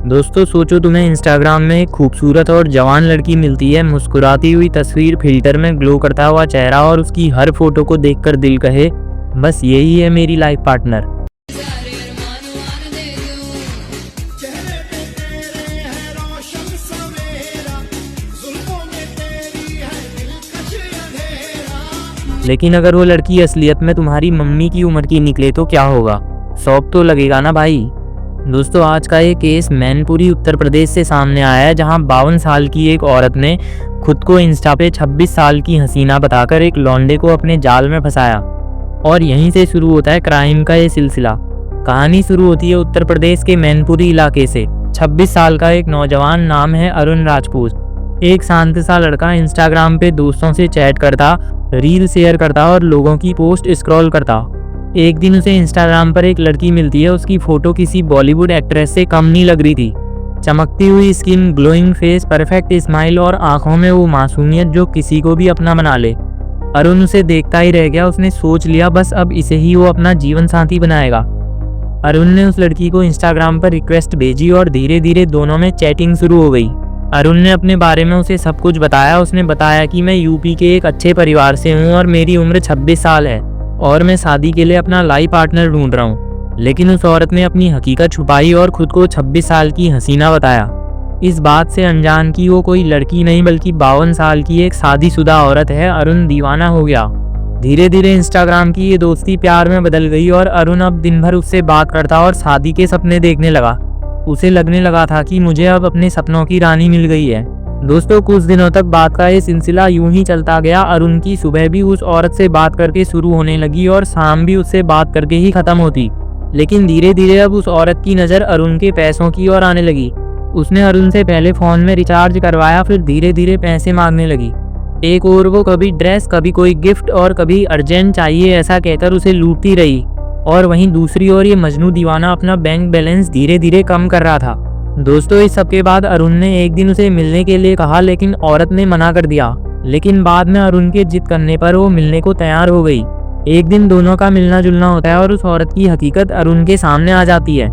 दोस्तों सोचो तुम्हें इंस्टाग्राम में एक खूबसूरत और जवान लड़की मिलती है, मुस्कुराती हुई तस्वीर, फिल्टर में ग्लो करता हुआ चेहरा और उसकी हर फोटो को देखकर दिल कहे बस यही है मेरी लाइफ पार्टनर। लेकिन अगर वो लड़की असलियत में तुम्हारी मम्मी की उम्र की निकले तो क्या होगा? शौक तो लगेगा ना भाई। दोस्तों आज का ये केस मैनपुरी उत्तर प्रदेश से सामने आया है, जहां 52 साल की एक औरत ने खुद को इंस्टा पे 26 साल की हसीना बताकर एक लौंडे को अपने जाल में फंसाया और यहीं से शुरू होता है क्राइम का ये सिलसिला। कहानी शुरू होती है उत्तर प्रदेश के मैनपुरी इलाके से। 26 साल का एक नौजवान, नाम है अरुण राजपूत, एक शांत सा लड़का, इंस्टाग्राम पे दोस्तों से चैट करता, रील शेयर करता और लोगों की पोस्ट स्क्रॉल करता। एक दिन उसे इंस्टाग्राम पर एक लड़की मिलती है। उसकी फोटो किसी बॉलीवुड एक्ट्रेस से कम नहीं लग रही थी। चमकती हुई skin, glowing face, perfect smile और आंखों में वो मासूमियत जो किसी को भी अपना बना ले। अरुण उसे देखता ही रह गया। उसने सोच लिया बस अब इसे ही वो अपना जीवन साथी बनाएगा। अरुण ने उस लड़की को इंस्टाग्राम पर रिक्वेस्ट भेजी और धीरे धीरे दोनों में चैटिंग शुरू हो गई। अरुण ने अपने बारे में उसे सब कुछ बताया। उसने बताया कि मैं यूपी के एक अच्छे परिवार से हूँ और मेरी उम्र 26 साल है और मैं शादी के लिए अपना लाइफ पार्टनर ढूंढ रहा हूँ। लेकिन उस औरत ने अपनी हकीकत छुपाई और खुद को 26 साल की हसीना बताया, इस बात से अनजान कि वो कोई लड़की नहीं बल्कि 52 साल की एक शादीशुदा औरत है। अरुण दीवाना हो गया। धीरे धीरे इंस्टाग्राम की ये दोस्ती प्यार में बदल गई और अरुण अब दिन भर उससे बात करता और शादी के सपने देखने लगा। उसे लगने लगा था कि मुझे अब अपने सपनों की रानी मिल गई है। दोस्तों कुछ दिनों तक बात का ये सिलसिला यूं ही चलता गया। अरुण की सुबह भी उस औरत से बात करके शुरू होने लगी और शाम भी उससे बात करके ही खत्म होती। लेकिन धीरे धीरे अब उस औरत की नज़र अरुण के पैसों की ओर आने लगी। उसने अरुण से पहले फ़ोन में रिचार्ज करवाया, फिर धीरे धीरे पैसे मांगने लगी। एक और वो कभी ड्रेस, कभी कोई गिफ्ट और कभी अर्जेंट चाहिए ऐसा कहकर उसे लूटती रही। और वहीं दूसरी ओर ये मजनू दीवाना अपना बैंक बैलेंस धीरे धीरे कम कर रहा था। दोस्तों इस सब के बाद अरुण ने एक दिन उसे मिलने के लिए कहा, लेकिन औरत ने मना कर दिया। लेकिन बाद में अरुण के जिद करने पर वो मिलने को तैयार हो गई। एक दिन दोनों का मिलना जुलना होता है और उस औरत की हकीकत अरुण के सामने आ जाती है।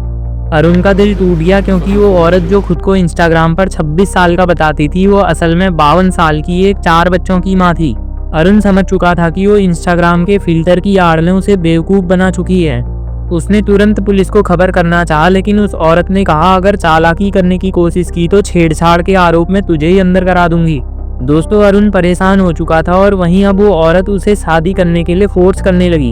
अरुण का दिल टूट गया क्योंकि वो औरत जो खुद को इंस्टाग्राम पर 26 साल का बताती थी, वो असल में 52 साल की एक 4 बच्चों की माँ थी। अरुण समझ चुका था कि वो इंस्टाग्राम के फिल्टर की आड़ में उसे बेवकूफ़ बना चुकी है। उसने तुरंत पुलिस को खबर करना चाहा, लेकिन उस औरत ने कहा अगर चालाकी करने की कोशिश की तो छेड़छाड़ के आरोप में तुझे ही अंदर करा दूंगी। दोस्तों अरुण परेशान हो चुका था और वहीं अब वो औरत उसे शादी करने के लिए फोर्स करने लगी।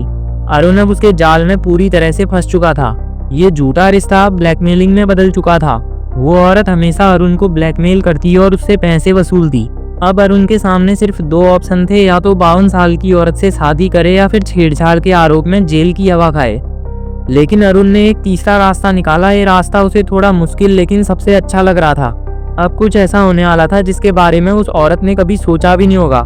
अरुण अब उसके जाल में पूरी तरह से फंस चुका था। ये झूठा रिश्ता ब्लैकमेलिंग में बदल चुका था। वो औरत हमेशा अरुण को ब्लैकमेल करती और उससे पैसे वसूलती। अब अरुण के सामने सिर्फ 2 ऑप्शन थे, या तो 52 साल की औरत से शादी करे या फिर छेड़छाड़ के आरोप में जेल की हवा खाए। लेकिन अरुण ने एक तीसरा रास्ता निकाला। ये रास्ता उसे थोड़ा मुश्किल लेकिन सबसे अच्छा लग रहा था। अब कुछ ऐसा होने वाला था जिसके बारे में उस औरत ने कभी सोचा भी नहीं होगा।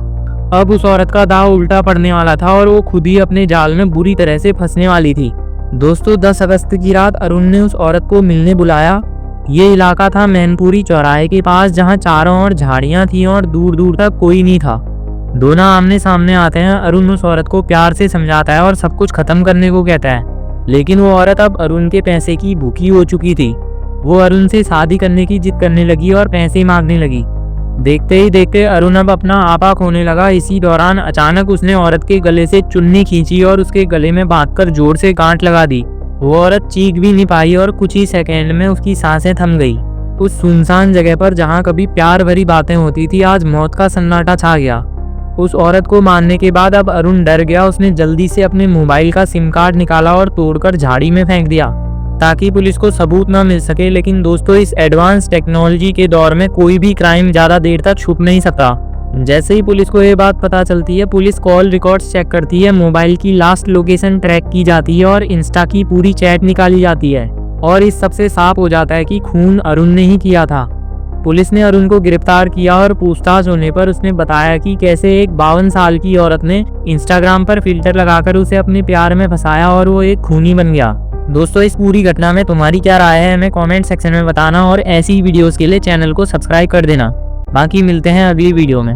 अब उस औरत का दांव उल्टा पड़ने वाला था और वो खुद ही अपने जाल में बुरी तरह से फंसने वाली थी। दोस्तों 10 अगस्त की रात अरुण ने उस औरत को मिलने बुलाया। ये इलाका था मैनपुरी चौराहे के पास, जहाँ चारों ओर झाड़ियाँ थी और दूर दूर तक कोई नहीं था। दोनों आमने सामने आते हैं। अरुण उस औरत को प्यार से समझाता है और सब कुछ खत्म करने को कहता है, लेकिन वो औरत अब अरुण के पैसे की भूखी हो चुकी थी। वो अरुण से शादी करने की जिद करने लगी और पैसे मांगने लगी। देखते ही देखते अरुण अब अपना आपा खोने लगा। इसी दौरान अचानक उसने औरत के गले से चुन्नी खींची और उसके गले में बांधकर जोर से गांठ लगा दी। वो औरत चीख भी नहीं पाई और कुछ ही सेकेंड में उसकी सांसें थम गई। उस सुनसान जगह पर जहाँ कभी प्यार भरी बातें होती थी, आज मौत का सन्नाटा छा गया। उस औरत को मारने के बाद अब अरुण डर गया। उसने जल्दी से अपने मोबाइल का सिम कार्ड निकाला और तोड़कर झाड़ी में फेंक दिया ताकि पुलिस को सबूत न मिल सके। लेकिन दोस्तों इस एडवांस टेक्नोलॉजी के दौर में कोई भी क्राइम ज़्यादा देर तक छुप नहीं सकता। जैसे ही पुलिस को ये बात पता चलती है, पुलिस कॉल रिकॉर्ड्स चेक करती है, मोबाइल की लास्ट लोकेशन ट्रैक की जाती है और इंस्टा की पूरी चैट निकाली जाती है। और इस सबसे साफ हो जाता है कि खून अरुण ने ही किया था। पुलिस ने अरुण को गिरफ्तार किया और पूछताछ होने पर उसने बताया कि कैसे एक 52 साल की औरत ने इंस्टाग्राम पर फिल्टर लगाकर उसे अपने प्यार में फंसाया और वो एक खूनी बन गया। दोस्तों इस पूरी घटना में तुम्हारी क्या राय है, हमें कमेंट सेक्शन में बताना और ऐसी वीडियोस के लिए चैनल को सब्सक्राइब कर देना। बाकी मिलते हैं अगली वीडियो में।